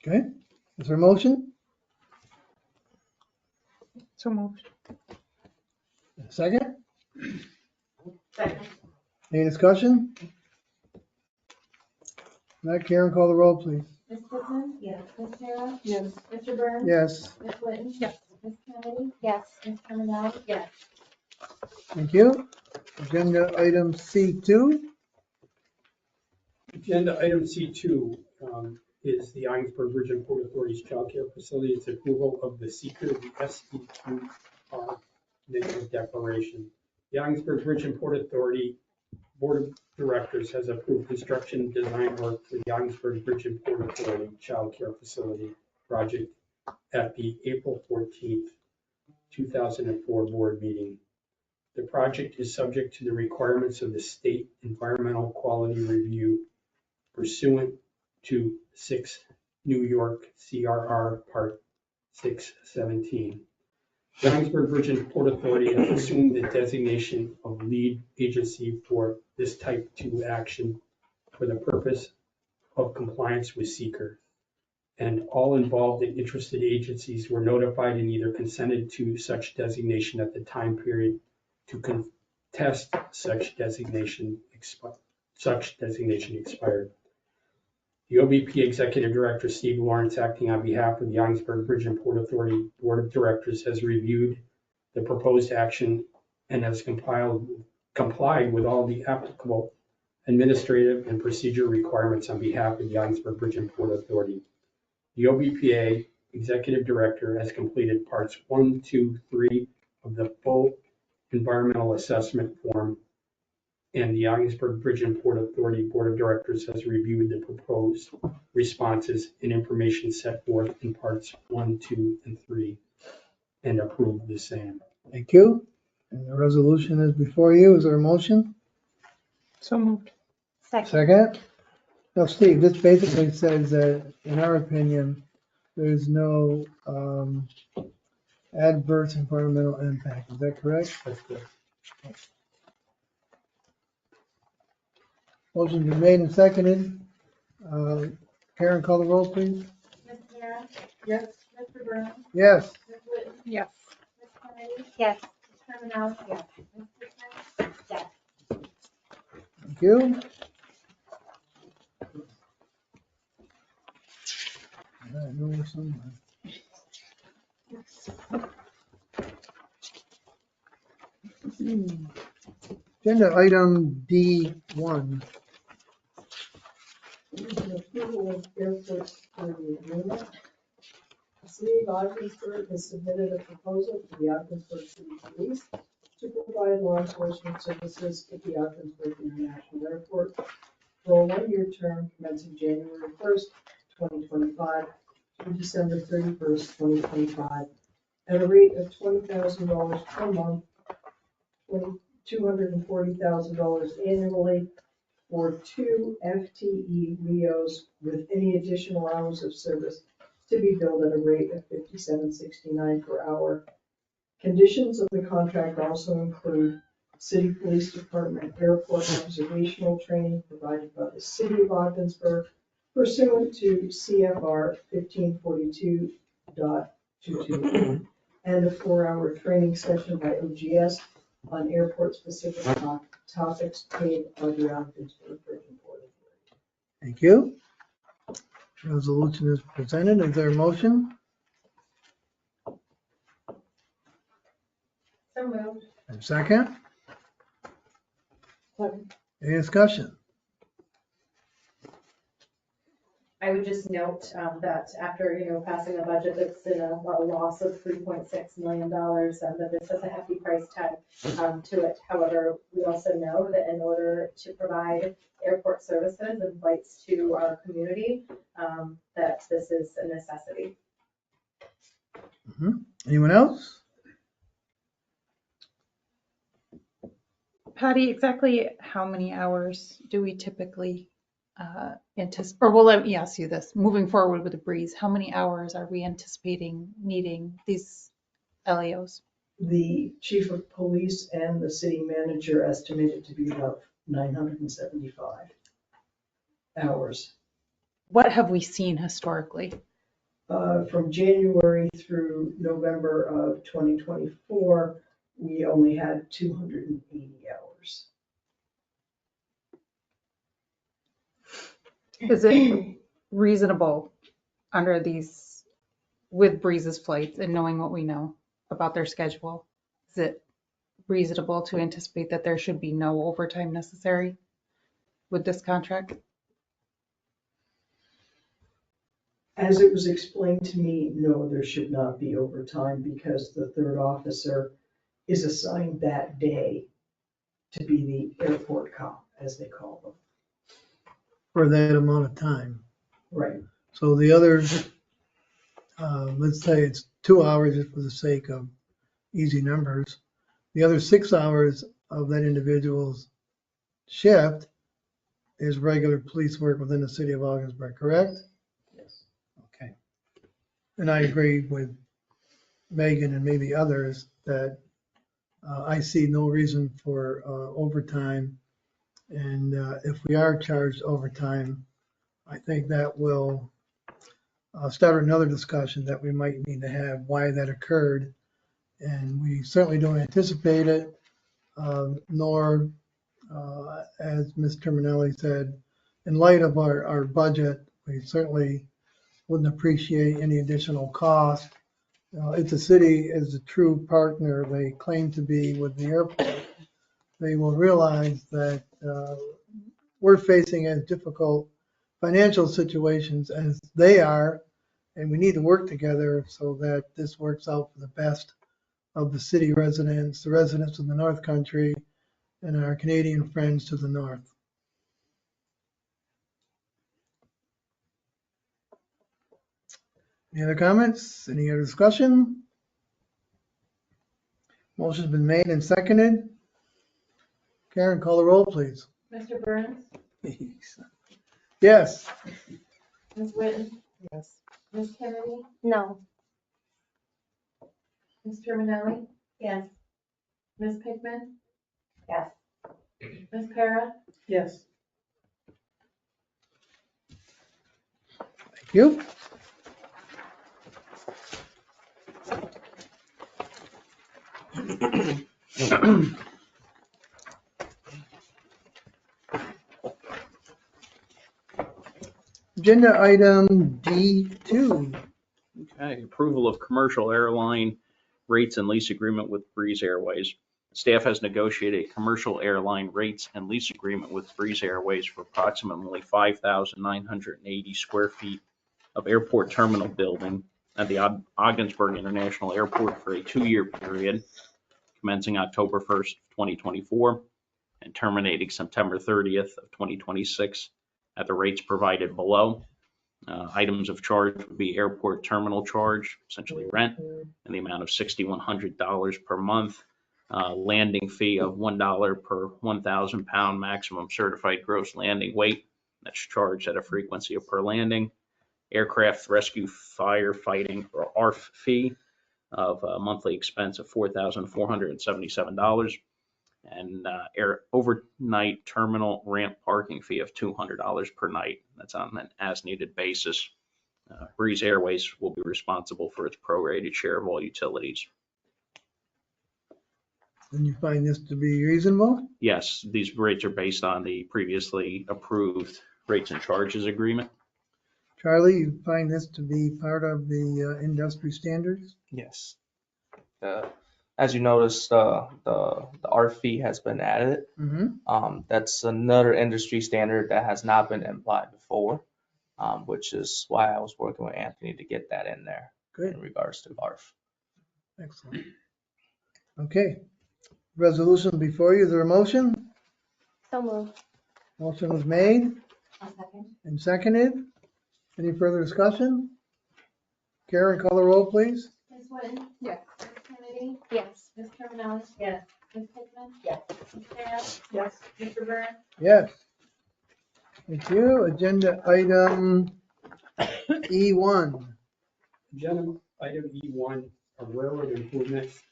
Okay, is there a motion? So moved. Second? Second. Any discussion? Not Karen, call the roll, please. Ms. Hickman? Yes. Ms. Para? Yes. Mr. Burns? Yes, Ms. Whitten? Yes. Ms. Kennedy? Yes. Ms. Manali? Yes. thank you. Agenda item C2. Agenda item C2 is the Ogdensburg Bridge and Port Authority's Child Care Facility. It's approval of the seeker, the SEQR negative declaration. The Ogdensburg Bridge and Port Authority Board of Directors has approved construction and design work for the Ogdensburg Bridge and Port Authority Child Care Facility project at the April 14th, 2004 board meeting. The project is subject to the requirements of the State Environmental Quality Review pursuant to 6 New York CRR Part 617. The Ogdensburg Bridge and Port Authority has assumed the designation of lead agency for this type 2 action for the purpose of compliance with seeker. And all involved and interested agencies were notified and either consented to such designation at the time period to contest such designation expired. The OBPA Executive Director, Steve Lawrence, acting on behalf of the Ogdensburg Bridge and Port Authority Board of Directors, has reviewed the proposed action and has complied with all the applicable administrative and procedure requirements on behalf of the Ogdensburg Bridge and Port Authority. The OBPA Executive Director has completed parts 1, 2, 3 of the full environmental assessment form And the Augsburg Bridge and Port Authority Board of Directors has reviewed the proposed responses and information set forth in parts 1, 2, and 3 and approved the same. Thank you. And the resolution is before you. Is there a motion? So moved. Second? Now, Steve, this basically says that, in our opinion, there's no adverse environmental impact. Is that correct? That's good. Motion been made and seconded. Karen, call the roll, please. Ms. Karen? Yes. Mr. Burns? Yes. Ms. Whitten? Yes. Ms. Kennedy? Yes. Ms. Terminelli? Yes. Ms. Hickman? Yes. Thank you. I know where somewhere. Agenda item D1. An approval of airport security agreement. The city of Ogdensburg has submitted a proposal to the Ogdensburg City Police to provide law enforcement services at the Ogdensburg International Airport for a one-year term commencing January 1st, 2025 through December 31st, 2025, at a rate of $20,000 per month, $240,000 annually, for 2 FTE LEOs with any additional hours of service to be billed at a rate of $57.69 per hour. Conditions of the contract also include City Police Department airport observational training provided by the City of Ogdensburg pursuant to CFR 1542.22, and a 4-hour training session by OGS on airport-specific topics paid by the Ogdensburg Bridge and Port Authority. Thank you. Resolution is presented. Is there a motion? So moved. And second? Any discussion? I would just note that after, passing a budget that's been a loss of $3.6 million, that this has a hefty price tag to it. However, we also know that in order to provide airport services and flights to our community, that this is a necessity. Anyone else? Patty, exactly how many hours do we typically anticipate, or well, let me ask you this, moving forward with the Breeze, how many hours are we anticipating needing these LEOs? The chief of police and the city manager estimated to be about 975 hours. What have we seen historically? From January through November of 2024, we only had 280 hours. Is it reasonable under these, with Breeze's flights and knowing what we know about their schedule, is it reasonable to anticipate that there should be no overtime necessary with this contract? As it was explained to me, no, there should not be overtime because the third officer is assigned that day to be the airport cop, as they call them. For that amount of time. Right. So the other, let's say it's 2 hours just for the sake of easy numbers. The other 6 hours of that individual's shift is regular police work within the city of Augsburg, correct? Yes. Okay. And I agree with Megan and maybe others that I see no reason for overtime. And if we are charged overtime, I think that will start another discussion that we might need to have, why that occurred. And we certainly don't anticipate it, nor, as Ms. Terminelli said, in light of our budget, we certainly wouldn't appreciate any additional cost. If the city is a true partner they claim to be with the airport, they will realize that we're facing as difficult financial situations as they are, and we need to work together so that this works out for the best of the city residents, the residents of the North Country, and our Canadian friends to the north. Any other comments? Any other discussion? Motion's been made and seconded. Karen, call the roll, please. Mr. Burns, Yes. Ms. Whitten, Yes. Ms. Kennedy, No. Ms. Terminelli? Yes. Ms. Pickman? Yes. Ms. Para? Yes. Thank you. Agenda item D2. Okay, approval of commercial airline rates and lease agreement with Breeze Airways. Staff has negotiated a commercial airline rates and lease agreement with Breeze Airways for approximately 5,980 square feet of airport terminal building at the Ogdensburg International Airport for a 2-year period commencing October 1st, 2024 and terminating September 30th of 2026 at the rates provided below. Items of charge would be airport terminal charge, essentially rent, in the amount of $6,100 per month. Landing fee of $1 per 1,000 pound maximum certified gross landing weight. That's charged at a frequency of per landing. Aircraft rescue firefighting or ARF fee of a monthly expense of $4,477. And overnight terminal ramp parking fee of $200 per night. That's on an as-needed basis. Breeze Airways will be responsible for its prorated share of all utilities. And you find this to be reasonable? Yes, these rates are based on the previously approved rates and charges agreement. Charlie, you find this to be part of the industry standards? Yes. As you noticed, the ARF fee has been added. Mm-hmm. That's another industry standard that has not been applied before, which is why I was working with Anthony to get that in there. Good. In regards to ARF. Excellent. Okay. Resolution before you. Is there a motion? So moved. Motion was made A second. and seconded. Any further discussion? Karen, call the roll, please. Ms. Whitten? Yes. Ms. Kennedy? Yes. Ms. Terminelli? Yes. Ms. Pickman? Yes. Ms. Para? Yes. Mr. Burns? Yes. Thank you. Agenda item E1. Agenda item E1 are railroad improvements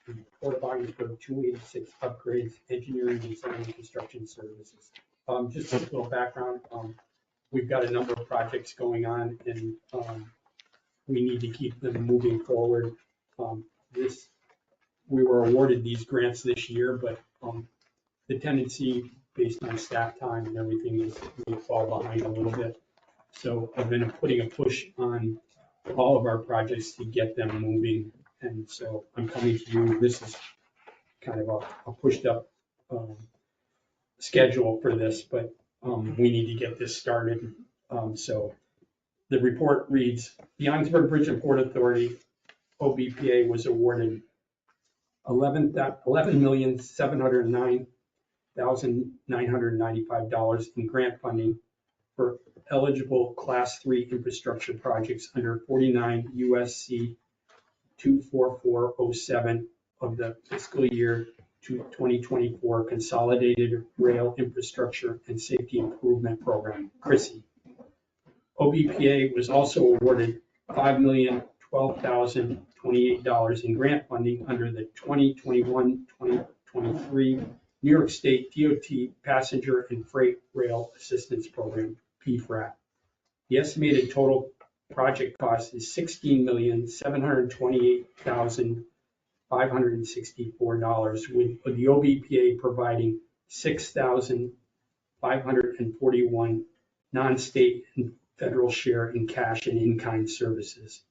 and Port of Ogdensburg 286 upgrades, engineering, design, and construction services. Just a little background. We've got a number of projects going on and we need to keep them moving forward. We were awarded these grants this year, but the tendency based on staff time and everything is we fall behind a little bit. So I've been putting a push on all of our projects to get them moving. And so I'm coming to you, this is kind of a pushed up schedule for this, but we need to get this started. So the report reads, the Ogdensburg Bridge and Port Authority, OBPA, was awarded $11,709,995 in grant funding for eligible Class 3 infrastructure projects under 49 USC 24407 of the fiscal year 2024 Consolidated Rail Infrastructure and Safety Improvement Program, CRISI. OBPA was also awarded $5,012,028 in grant funding under the 2021-2023 New York State DOT Passenger and Freight Rail Assistance Program, PFRAP. The estimated total project cost is $16,728,564, with the OBPA providing $6,541 non-state and federal share in cash and in-kind services.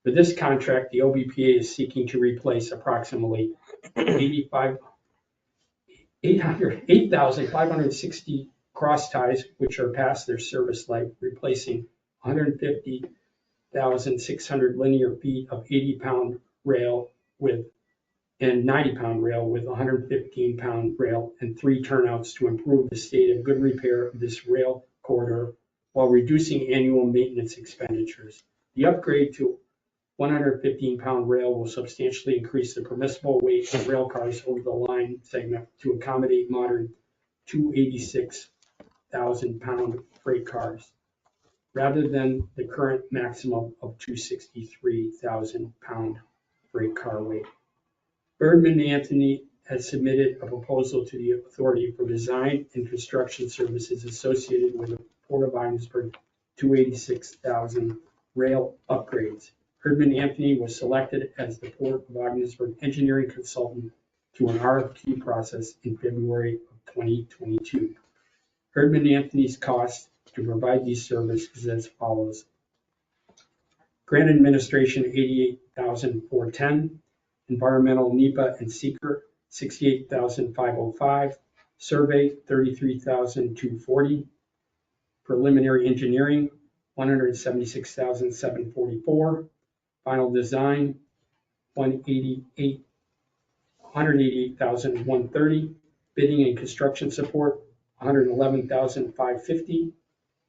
For this contract, the OBPA is seeking to replace approximately 8,560 cross ties, which are past their service life, replacing 150,600 linear feet of 80-pound rail with and 90-pound rail with 115-pound rail and 3 turnouts to improve the state of good repair of this rail corridor while reducing annual maintenance expenditures. The upgrade to 115-pound rail will substantially increase the permissible weight of rail cars over the line segment to accommodate modern 286,000-pound freight cars, rather than the current maximum of 263,000-pound freight car weight. Bergman Anthony has submitted a proposal to the authority for design and construction services associated with the Port of Ogdensburg 286,000 rail upgrades. Herdman Anthony was selected as the Port of Ogdensburg engineering consultant through an RFQ process in February of 2022. Herdman Anthony's cost to provide these services is as follows. Grant administration, $88,410. Environmental NEPA and seeker, $68,505. Survey, $33,240. Preliminary engineering, $176,744. Final design, $188,130. Bidding and construction support, $111,550.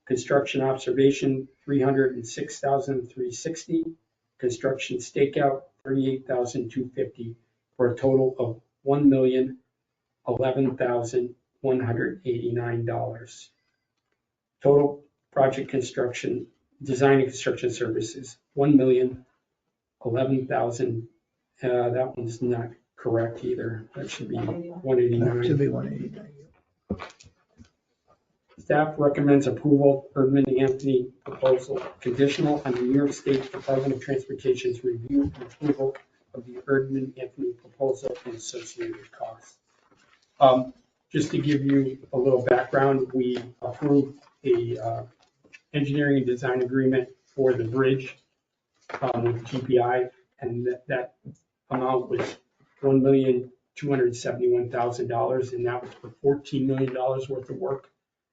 Construction observation, $306,360. Construction stakeout, $38,250, for a total of $1,011,189. Total project construction, design and construction services, $1,011,000. That one's not correct either. That should be Should 189. be 189. Staff recommends approval of Erdman Anthony proposal conditional on the New York State Department of Transportation's review and approval of the Erdman Anthony proposal and associated costs. Just to give you a little background, we approved a engineering and design agreement for the bridge with GPI, and that amount was $1,271,000, and that was for $14 million worth of work.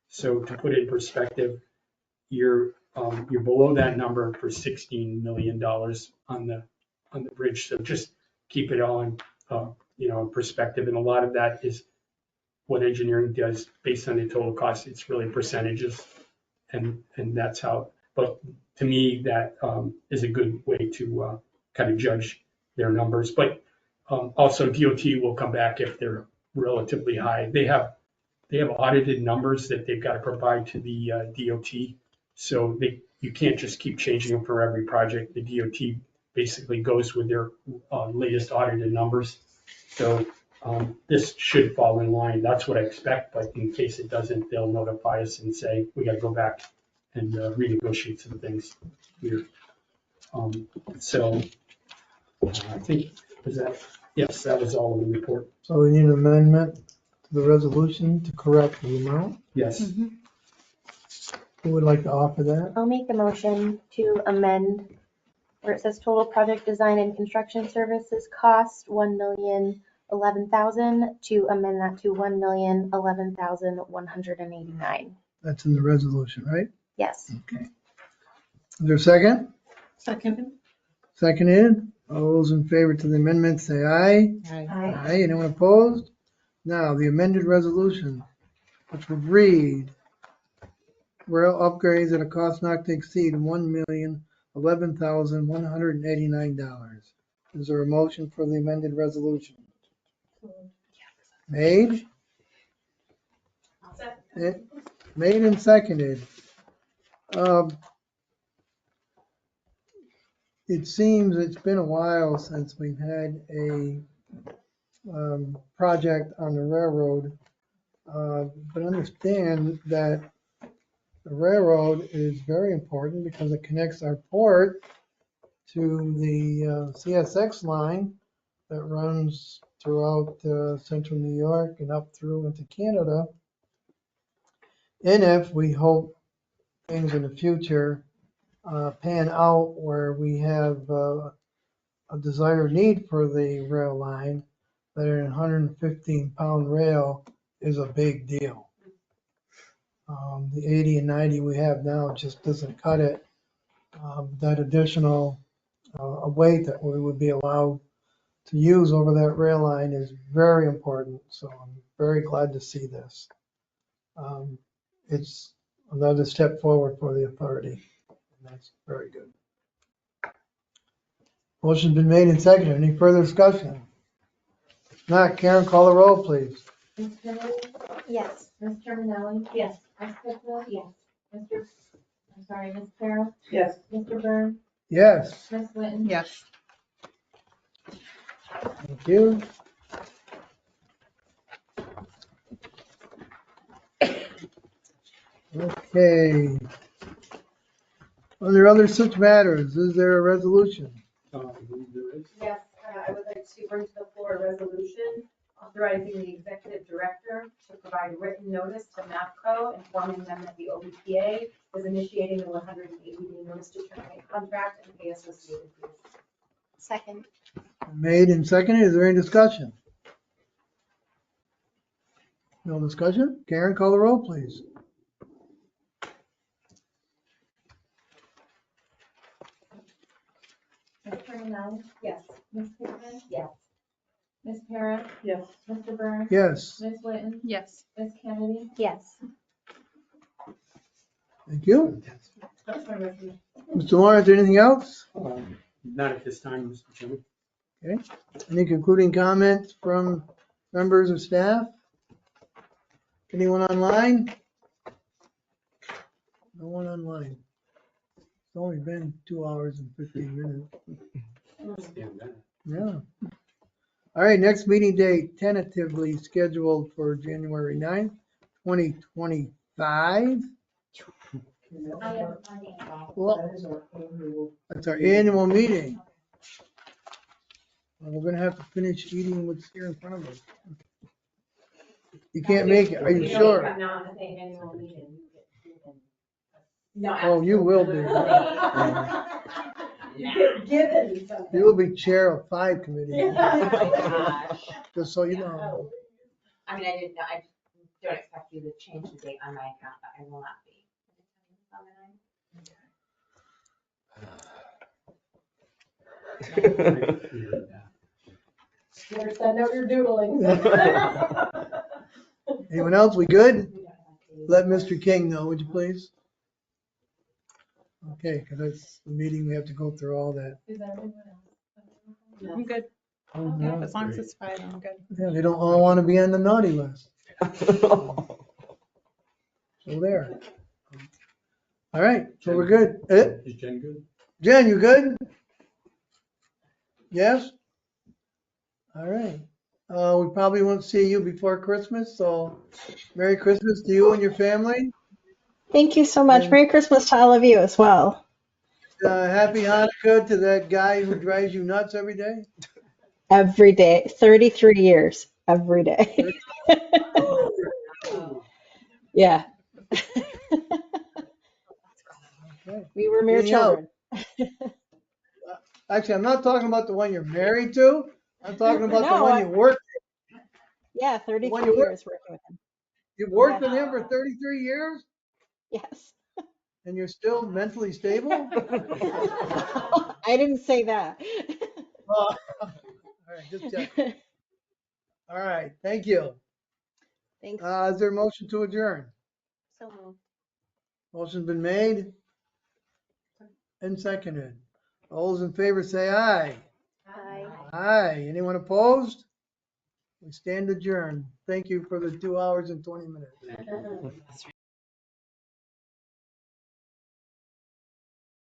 So to put it in perspective, you're below that number for $16 million on the bridge. So just keep it all in in perspective. And a lot of that is what engineering does based on the total cost. It's really percentages, and that's how. But to me, that is a good way to kind of judge their numbers. But also DOT will come back if they're relatively high. They have audited numbers that they've got to provide to the DOT. So you can't just keep changing them for every project. The DOT basically goes with their latest audited numbers. So this should fall in line. That's what I expect, but in case it doesn't, they'll notify us and say, we got to go back and renegotiate some things here. I think, yes, that was all of the report. So we need an amendment to the resolution to correct the amount. Yes. Who would like to offer that? I'll make a motion to amend where it says total project design and construction services cost $1,011,000 to amend that to $1,011,189. That's in the resolution, right? Yes. Okay. Is there a second? Second. Seconded. All those in favor to the amendment say aye. Aye. Anyone opposed? Now, the amended resolution, which would read, rail upgrades at a cost not to exceed $1,011,189. Is there a motion for the amended resolution? Made? Made and seconded. It seems it's been a while since we've had a project on the railroad, but understand that the railroad is very important because it connects our port to the CSX line that runs throughout central New York and up through into Canada. And if we hope things in the future pan out where we have a desired need for the rail line, that an 115-pound rail is a big deal. The 80 and 90 we have now just doesn't cut it. That additional weight that we would be allowed to use over that rail line is very important. So I'm very glad to see this. It's another step forward for the authority. And that's very good. Motion's been made and seconded. Any further discussion? If not, Karen, call the roll, please. Ms. Kennedy? Yes. Ms. Terminelli? Yes. Ms. Pickla? Yes. Ms. Carroll? Yes. Mr. Byrne? Yes, Ms. Linton? Yes. thank you. Okay. Under other such matters, is there a resolution? There is. Yes, I would like to bring to the floor a resolution authorizing the executive director to provide written notice to MAPCO informing them that the OBPA is initiating a 180-day notice to terminate contract and pay associated fees. Second. Made and seconded. Is there any discussion? No discussion? Karen, call the roll, please. Ms. Terminelli? Yes. Ms. Pickla? Yes. Ms. Parrott? Yes. Mr. Byrne? Yes, Ms. Linton? Yes. Ms. Kennedy? Yes. thank you. That's my resolution. Mr. Lawrence, anything else? Not at this time, Mr. Chairman. Any concluding comments from members of staff? Anyone online? No one online. It's only been 2 hours and 15 minutes. Stand that. Yeah. All right, next meeting date tentatively scheduled for January 9th, 2025. Well, That is our annual. that's our annual meeting. Well, we're gonna have to finish eating what's here in front of us. You can't make it, are you sure? Not the same annual meeting. No. Oh, you will be. Given something. You will be chair of 5 committees, Oh my gosh. just so you know. I mean, I didn't know, I don't expect you to change the date on my account, but I will not be. Better send out your doodling. Anyone else, we good? Let Mr. King know, would you please? Okay, because that's the meeting, we have to go through all that. Is everyone else? I'm good. Yeah, As long as it's 5, I'm good. they don't all want to be on the naughty list. So there. All right, so we're good. Is Jen good? Jen, you good? Yes? All right. We probably won't see you before Christmas, so Merry Christmas to you and your family. Thank you so much. And- Merry Christmas to all of you as well. Happy Hanukkah to that guy who drives you nuts every day. Every day, 33 years, every day. Yeah. Okay. We were mere Anything else? children. Actually, I'm not talking about the one you're married to. I'm talking about the No, one you work. Yeah, 33 When you work- years working with him. You've worked with him for 33 years Yes. and you're still mentally stable? I didn't say that. All right, just check. All right, thank you. Thanks. Is there a motion to adjourn? So moved. Motion's been made and seconded. All those in favor say aye. Aye. Aye. Anyone opposed? We stand adjourned. Thank you for the 2 hours and 20 minutes.